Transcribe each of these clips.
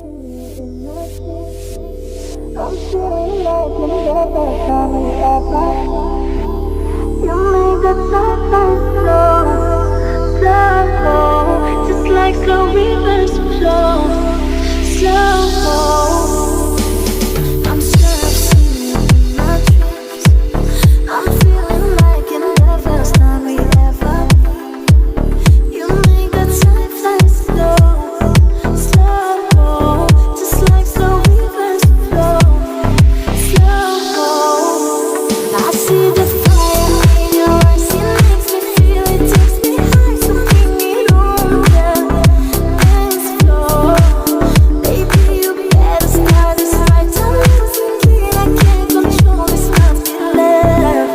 I'm feeling like I'm never coming back. You make the sunlight flow, slow, just like slow rivers flow, slow. I'm sure I've seen you in my dreams. I'm feeling like in the first time we ever meet. You make the time fly slow, slow, just like slow rivers flow, slow. I see the fire in your eyes, it makes me feel, it takes me high, so bring it on the dance floor. Baby, you better start this right. I'm losing it, I can't control this, must be love.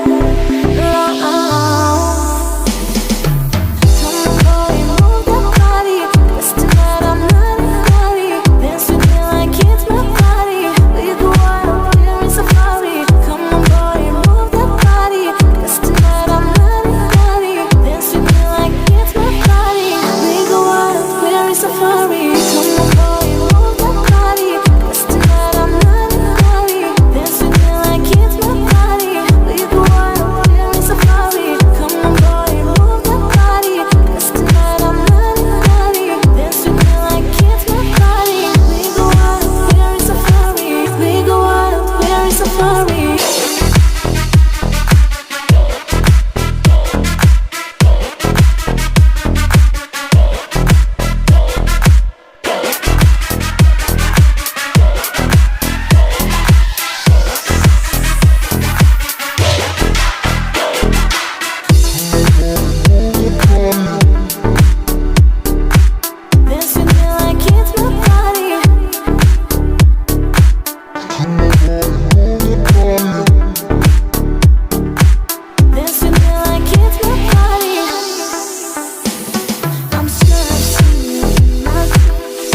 Come on, boy, move that body, 'cause tonight I'm not naughty. Dance with me like it's my party. We go wild, we're in safari. Come on, boy, move that body, 'cause tonight I'm not naughty. Dance with me like it's my party. We go wild, we're in safari. Come on, boy, move that body, 'cause tonight I'm not naughty. Dance with me like it's my party. We go wild, we're in safari. Come on, boy, move that body, 'cause tonight I'm not naughty. Dance with me like it's my party. We go wild, we're in safari. We go wild, we're in safari. Dance with me like it's my party. Dance with me like it's my party. I'm sure I've seen you in my dreams.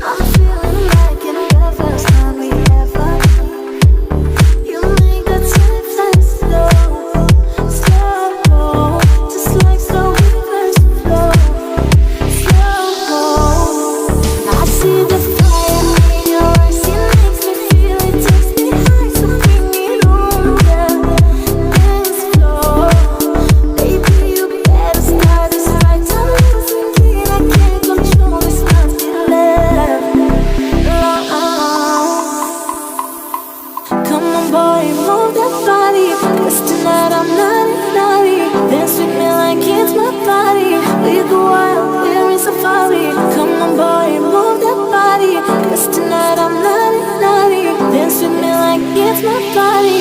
I'm feeling like in the first time we ever meet. You make the time fly slow, slow, just like slow rivers flow, slow. I see the fire in your eyes, it makes me feel, it takes me high, so bring it on the dance floor. Baby, you better start this right. I'm losing it, I can't control this, must be love. Come on, boy, move that body, 'cause tonight I'm not naughty. Dance with me like it's my party. We go wild, we're in safari. Come on, boy, move that body, 'cause tonight I'm not naughty. Dance with me like it's my party.